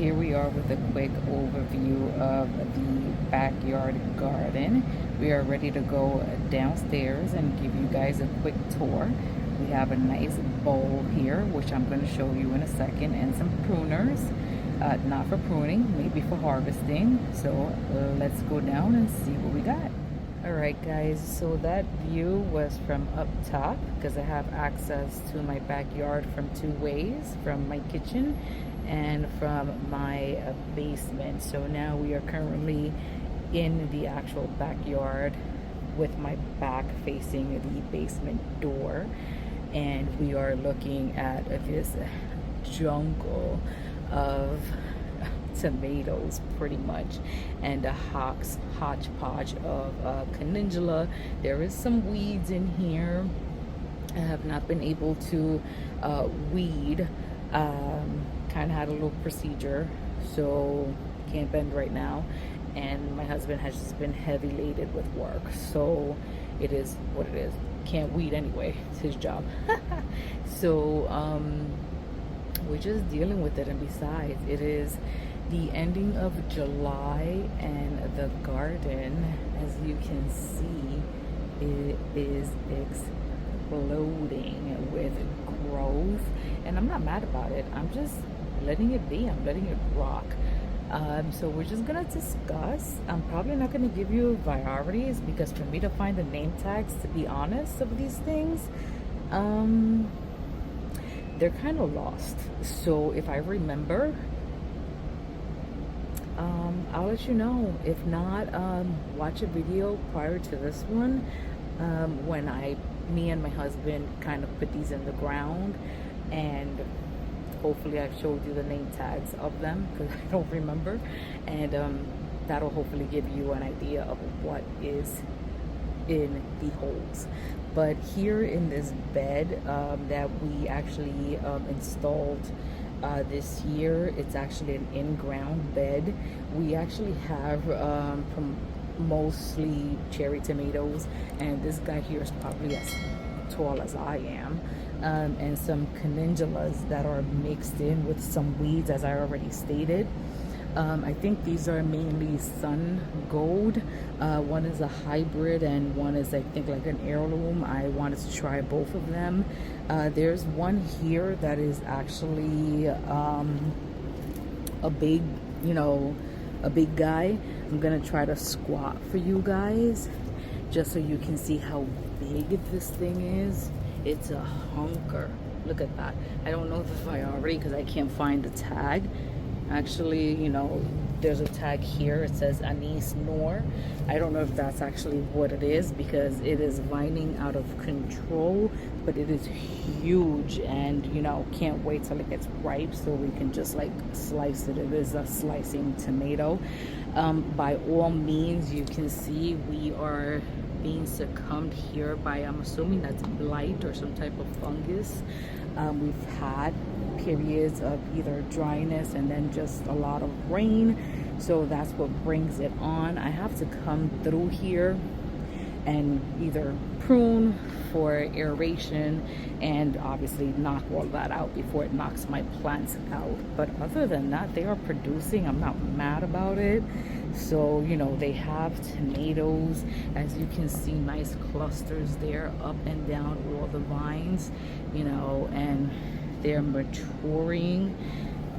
Here we are with a quick overview of the backyard garden. We are ready to go downstairs and give you guys a quick tour. We have a nice bowl here, which I'm going to show you in a second, and some pruners. Not for pruning, maybe for harvesting. So let's go down and see what we got. Alright guys, so that view was from up top because I have access to my backyard from two ways, from my kitchen and from my basement. So now we are currently in the actual backyard with my back facing the basement door, and we are looking at this jungle of tomatoes pretty much, and a hodgepodge of calendula. There is some weeds in here. I have not been able to weed. Kind of had a little procedure, so can't bend right now, and my husband has just been heavy laden with work, so it is what it is. Can't weed anyway, it's his job. So we're just dealing with it, and besides, it is the ending of July, and the garden, as you can see, it is exploding with growth, and I'm not mad about it. I'm just letting it be. I'm letting it rock. So we're just gonna discuss. I'm probably not gonna give you varieties because for me to find the name tags, to be honest, of these things, they're kind of lost. So if I remember, I'll let you know. If not, watch a video prior to this one, when me and my husband kind of put these in the ground, and hopefully I've showed you the name tags of them because I don't remember, and that'll hopefully give you an idea of what is in the holes. But here in this bed that we actually installed this year, it's actually an in-ground bed. We actually have mostly cherry tomatoes, and this guy here is probably as tall as I am, and some calendulas that are mixed in with some weeds, as I already stated. I think these are mainly sun gold. One is a hybrid and one is, I think, like an heirloom. I wanted to try both of them. There's one here that is actually a big, a big guy. I'm gonna try to squat for you guys just so you can see how big this thing is. It's a hunker. Look at that. I don't know if I already, because I can't find the tag. Actually, there's a tag here. It says Anise Noor. I don't know if that's actually what it is because it is vining out of control, but it is huge, and can't wait till it gets ripe so we can just like slice it. It is a slicing tomato. By all means, you can see we are being succumbed here by, I'm assuming that's blight or some type of fungus. We've had periods of either dryness and then just a lot of rain, so that's what brings it on. I have to come through here and either prune for aeration and obviously knock all that out before it knocks my plants out. But other than that, they are producing. I'm not mad about it. So they have tomatoes, as you can see, nice clusters there up and down all the vines, and they're maturing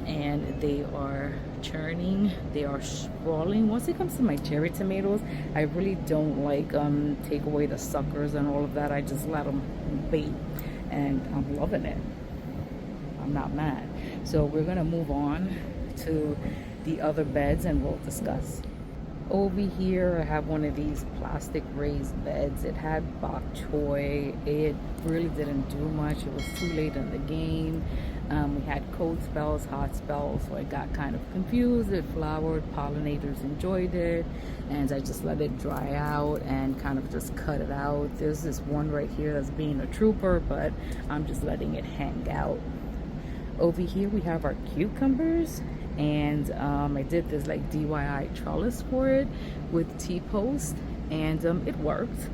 and they are churning, they are sprawling. Once it comes to my cherry tomatoes, I really don't like take away the suckers and all of that. I just let them bait, and I'm loving it. I'm not mad. So we're gonna move on to the other beds and we'll discuss. Over here I have one of these plastic raised beds. It had bok choy. It really didn't do much. It was too late in the game. We had cold spells, hot spells, so I got kind of confused. It flowered, pollinators enjoyed it, and I just let it dry out and kind of just cut it out. There's this one right here that's being a trooper, but I'm just letting it hang out. Over here we have our cucumbers, and I did this like DIY trellis for it with T-post, and it worked.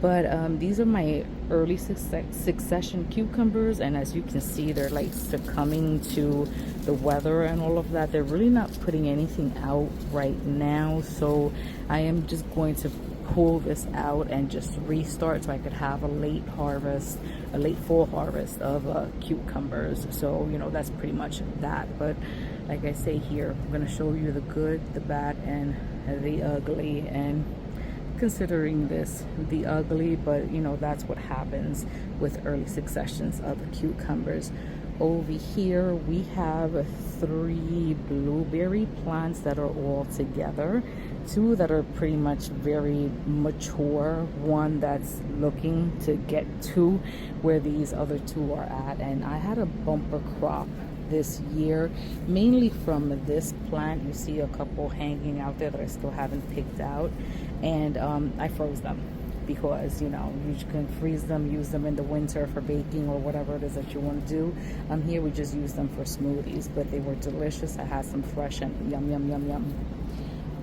But these are my early succession cucumbers, and as you can see, they're like succumbing to the weather and all of that. They're really not putting anything out right now, so I am just going to pull this out and just restart so I could have a late harvest, a late fall harvest of cucumbers. So you know, that's pretty much that. But like I say here, I'm going to show you the good, the bad, and the ugly. And considering this the ugly, but you know, that's what happens with early successions of cucumbers. Over here we have 3 blueberry plants that are all together, 2 that are pretty much very mature, 1 that's looking to get to where these other 2 are at. And I had a bumper crop this year, mainly from this plant. You see a couple hanging out there that I still haven't picked out, and I froze them because, you know, you can freeze them, use them in the winter for baking or whatever it is that you want to do. Here we just use them for smoothies, but they were delicious. I had some fresh and yum yum yum yum.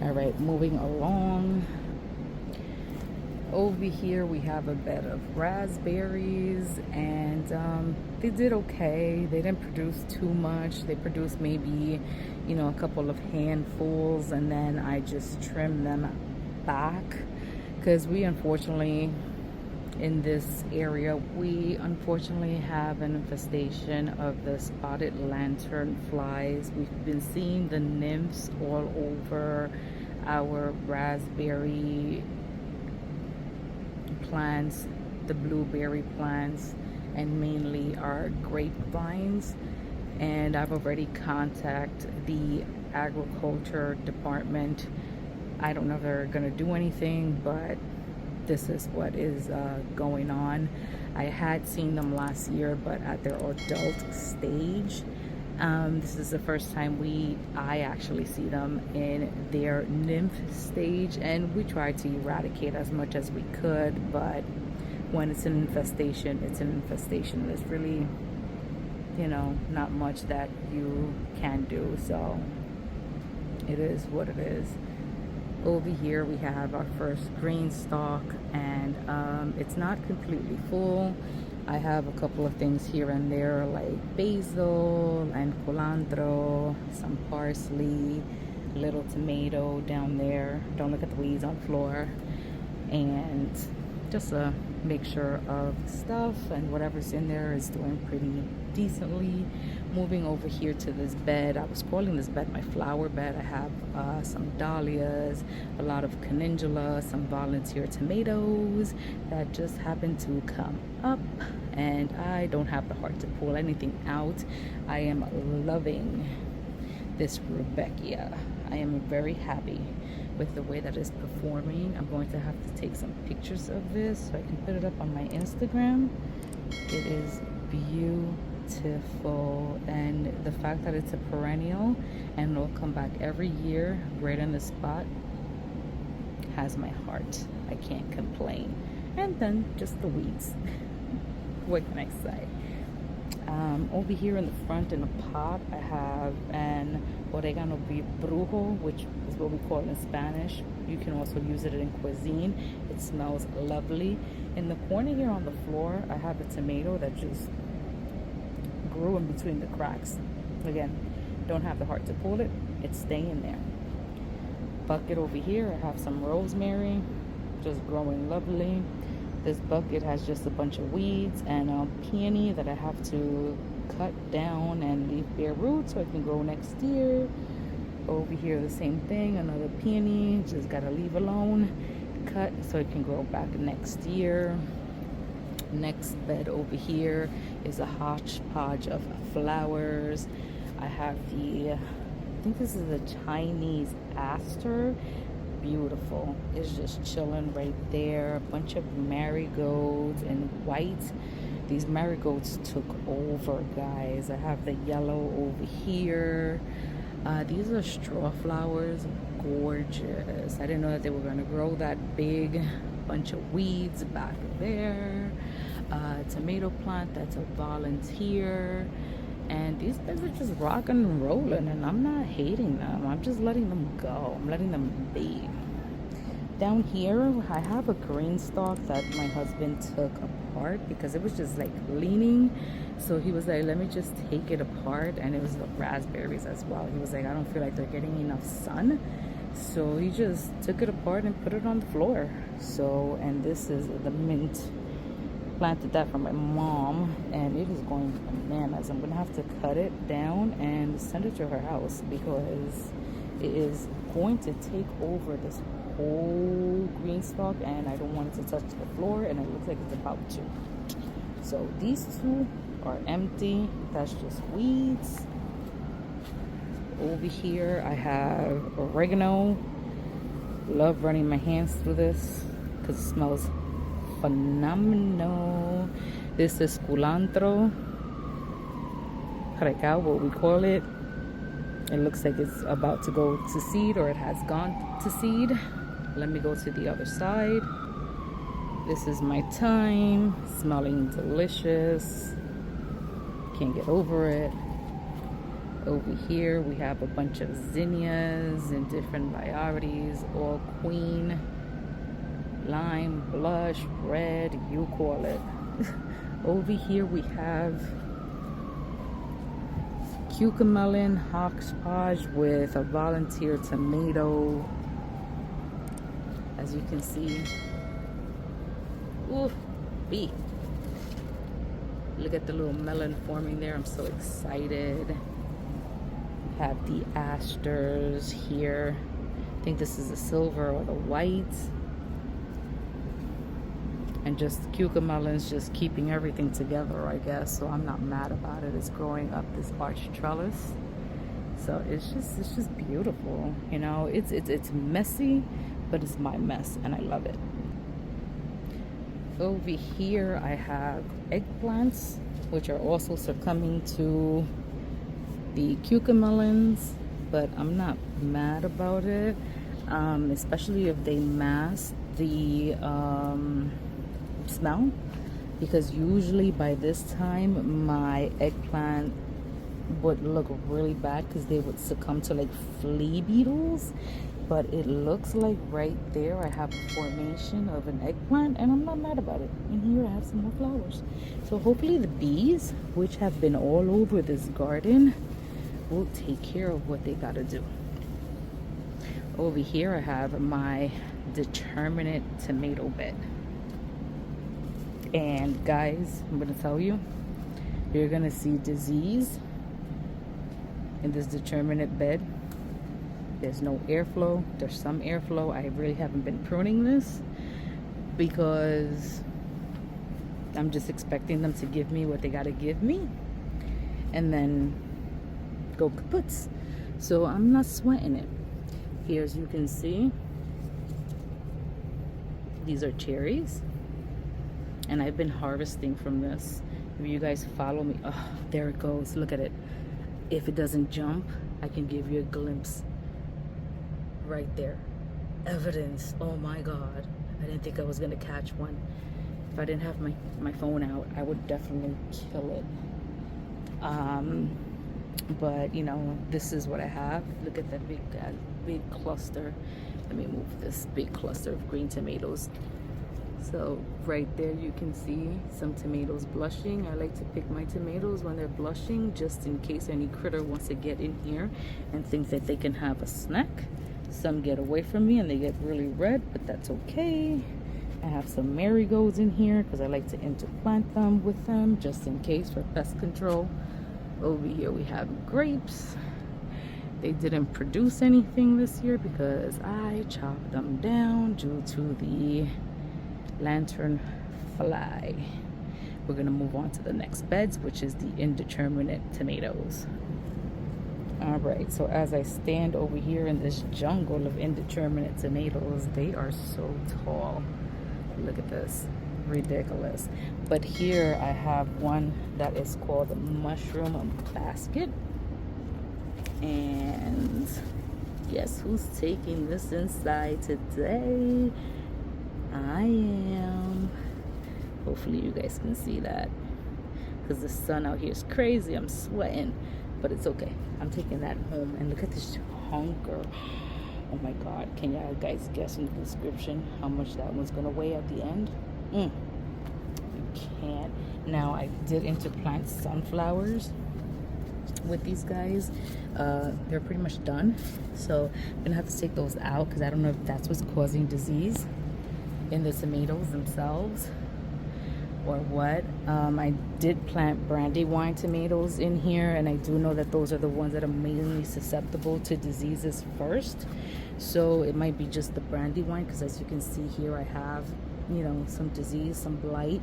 All right, moving along. Over here we have a bed of raspberries, and they did okay. They didn't produce too much. They produced maybe, you know, a couple of handfuls, and then I just trimmed them back because we unfortunately, in this area, we unfortunately have an infestation of the spotted lantern flies. We've been seeing the nymphs all over our raspberry plants, the blueberry plants, and mainly our grapevines. And I've already contacted the agriculture department. I don't know if they're gonna do anything, but this is what is going on. I had seen them last year, but at their adult stage. This is the first time I actually see them in their nymph stage, and we tried to eradicate as much as we could, but when it's an infestation, it's an infestation. There's really, you know, not much that you can do, so it is what it is. Over here we have our first green stalk, and it's not completely full. I have a couple of things here and there like basil and culantro, some parsley, little tomato down there. Don't look at the weeds on the floor. And just a mixture of stuff, and whatever's in there is doing pretty decently. Moving over here to this bed, I was calling this bed my flower bed. I have some dahlias, a lot of calendula, some volunteer tomatoes that just happened to come up, and I don't have the heart to pull anything out. I am loving this Rebecca. I am very happy with the way that it's performing. I'm going to have to take some pictures of this so I can put it up on my Instagram. It is beautiful, and the fact that it's a perennial and it'll come back every year right in the spot has my heart. I can't complain. And then just the weeds. What can I say? Over here in the front in a pot, I have an oregano brujo, which is what we call it in Spanish. You can also use it in cuisine. It smells lovely. In the corner here on the floor, I have a tomato that just grew in between the cracks. Again, don't have the heart to pull it. It's staying there. Bucket over here, I have some rosemary, just growing lovely. This bucket has just a bunch of weeds and a peony that I have to cut down and leave bare roots so it can grow next year. Over here, the same thing, another peony, just gotta leave alone, cut so it can grow back next year. Next bed over here is a hodgepodge of flowers. I have I think this is a Chinese aster. Beautiful. It's just chilling right there. A bunch of marigolds in white. These marigolds took over, guys. I have the yellow over here. These are straw flowers. Gorgeous. I didn't know that they were going to grow that big. Bunch of weeds back there. Tomato plant that's a volunteer. And these guys are just rocking and rolling, and I'm not hating them. I'm just letting them go. I'm letting them be. Down here, I have a green stalk that my husband took apart because it was just like leaning. So he was like, let me just take it apart. And it was the raspberries as well. He was like, I don't feel like they're getting enough sun. So he just took it apart and put it on the floor. So, and this is the mint. Planted that for my mom, and it is going bananas. I'm gonna have to cut it down and send it to her house because it is going to take over this whole green stalk, and I don't want it to touch the floor, and it looks like it's about to. So these two are empty. That's just weeds. Over here I have oregano. Love running my hands through this because it smells phenomenal. This is culantro, recao, what we call it. It looks like it's about to go to seed, or it has gone to seed. Let me go to the other side. This is my thyme, smelling delicious. Can't get over it. Over here we have a bunch of zinnias in different varieties, all queen, lime, blush, red, you call it. Over here we have cucamelon hodgepodge with a volunteer tomato. As you can see, ooh, bee. Look at the little melon forming there. I'm so excited. Have the asters here. I think this is the silver or the white. And just cucamelons just keeping everything together, I guess. So I'm not mad about it. It's growing up this arch trellis. So it's just beautiful. You know, it's messy, but it's my mess and I love it. Over here I have eggplants, which are also succumbing to the cucamelons, but I'm not mad about it, especially if they mask the smell, because usually by this time my eggplant would look really bad because they would succumb to like flea beetles. But it looks like right there I have a formation of an eggplant, and I'm not mad about it. And here I have some more flowers. So hopefully the bees, which have been all over this garden, will take care of what they gotta do. Over here I have my Indeterminate tomato bed. And guys, I'm gonna tell you, you're gonna see disease in this Indeterminate bed. There's no airflow. There's some airflow. I really haven't been pruning this because I'm just expecting them to give me what they gotta give me and then go kaputs. So I'm not sweating it. Here, as you can see, these are cherries, and I've been harvesting from this. If you guys follow me, oh, there it goes. Look at it. If it doesn't jump, I can give you a glimpse. Right there, evidence. Oh my god, I didn't think I was gonna catch one. If I didn't have my phone out, I would definitely kill it. But you know, this is what I have. Look at that big cluster. Let me move this big cluster of green tomatoes. So right there you can see some tomatoes blushing. I like to pick my tomatoes when they're blushing, just in case any critter wants to get in here and think that they can have a snack. Some get away from me and they get really red, but that's okay. I have some marigolds in here because I like to interplant them with them just in case for pest control. Over here we have grapes. They didn't produce anything this year because I chopped them down due to the lantern fly. We're gonna move on to the next beds, which is the Indeterminate tomatoes. All right, so as I stand over here in this jungle of Indeterminate tomatoes, they are so tall. Look at this, ridiculous. But here I have one that is called a mushroom basket. And guess who's taking this inside today? I am. Hopefully you guys can see that because the sun out here is crazy. I'm sweating, but it's okay. I'm taking that home. And look at this hunker. Oh my god, can y'all guys guess in the description how much that one's gonna weigh at the end? You can't. Now, I did interplant sunflowers with these guys. They're pretty much done, so I'm gonna have to take those out because I don't know if that's what's causing disease in the tomatoes themselves or what. I did plant brandywine tomatoes in here, and I do know that those are the ones that are mainly susceptible to diseases first, so it might be just the brandywine, because as you can see here, I have, you know, some disease, some blight.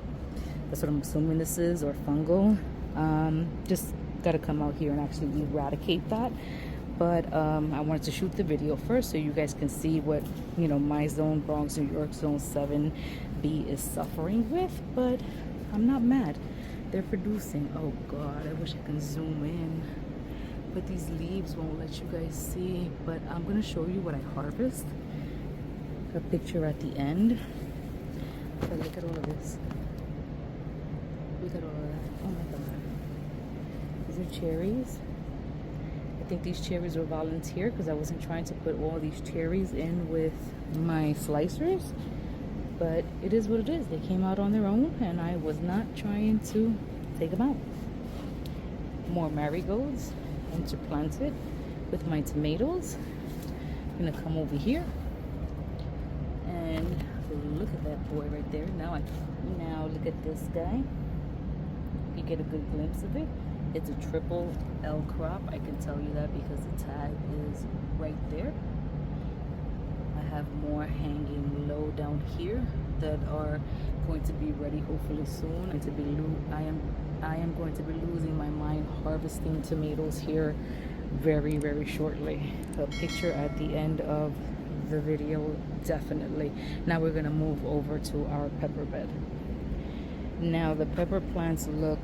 That's what I'm assuming this is, or fungal. Just gotta come out here and actually eradicate that. But I wanted to shoot the video first so you guys can see what, you know, my zone, Bronx, New York, zone 7B is suffering with. But I'm not mad. They're producing. Oh God, I wish I can zoom in, but these leaves won't let you guys see. But I'm gonna show you what I harvest. A picture at the end. But look at all of this. Look at all of that. Oh my God. These are cherries. I think these cherries were volunteer because I wasn't trying to put all these cherries in with my slicers, but it is what it is. They came out on their own and I was not trying to take them out. More marigolds interplanted with my tomatoes. I'm gonna come over here and look at that boy right there. Now look at this guy. You get a good glimpse of it. It's a triple L crop. I can tell you that because the tag is right there. I have more hanging low down here that are going to be ready hopefully soon. I am going to be losing my mind harvesting tomatoes here very, very shortly. A picture at the end of the video, definitely. Now we're gonna move over to our pepper bed. Now the pepper plants look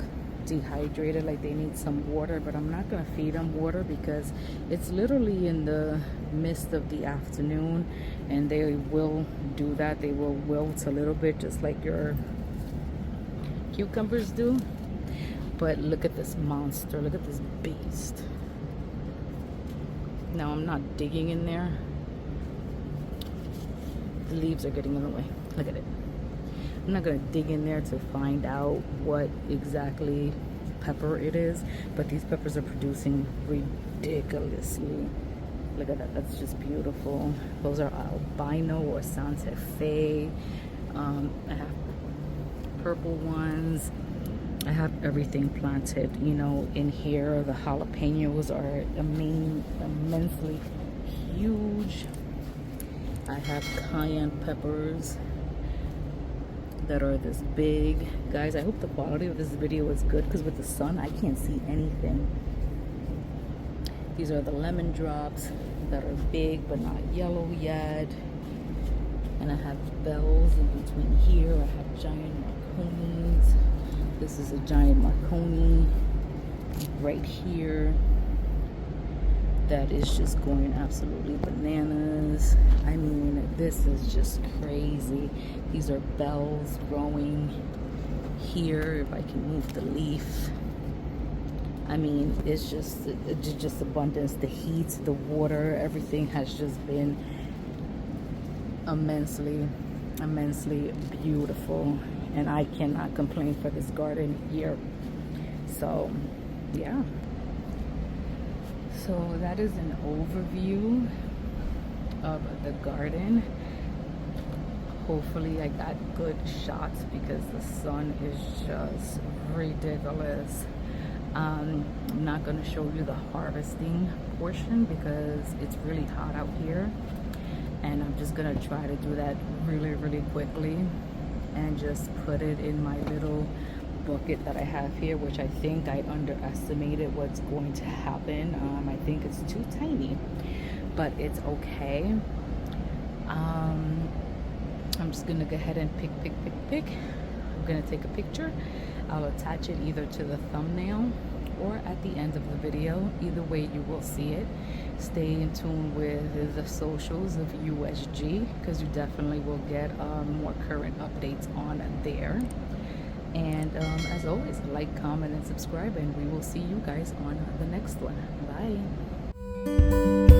dehydrated, like they need some water, but I'm not gonna feed them water because it's literally in the midst of the afternoon, and they will do that. They will wilt a little bit just like your cucumbers do. But look at this monster, look at this beast. Now I'm not digging in there. The leaves are getting in the way. Look at it. I'm not gonna dig in there to find out what exactly pepper it is, but these peppers are producing ridiculously. Look at that, that's just beautiful. Those are albino or Santa Fe. I have purple ones. I have everything planted, you know, in here. The jalapenos are immensely huge. I have cayenne peppers that are this big. Guys, I hope the quality of this video is good because with the sun I can't see anything. These are the lemon drops that are big but not yellow yet. And I have bells in between here. I have giant marconis. This is a giant marconi right here that is just going absolutely bananas. I mean, this is just crazy. These are bells growing here. If I can move the leaf, I mean, it's just abundance. The heat, the water, everything has just been immensely beautiful, and I cannot complain for this garden here. So yeah, so that is an overview of the garden. Hopefully I got good shots because the sun is just ridiculous. I'm not going to show you the harvesting portion because it's really hot out here, and I'm just going to try to do that really quickly and just put it in my little bucket that I have here, which I think I underestimated what's going to happen. I think it's too tiny, but it's okay. I'm just gonna go ahead and pick. I'm gonna take a picture. I'll attach it either to the thumbnail or at the end of the video. Either way you will see it. Stay in tune with the socials of USG because you definitely will get more current updates on there. And as always, like, comment, and subscribe, and we will see you guys on the next one. Bye.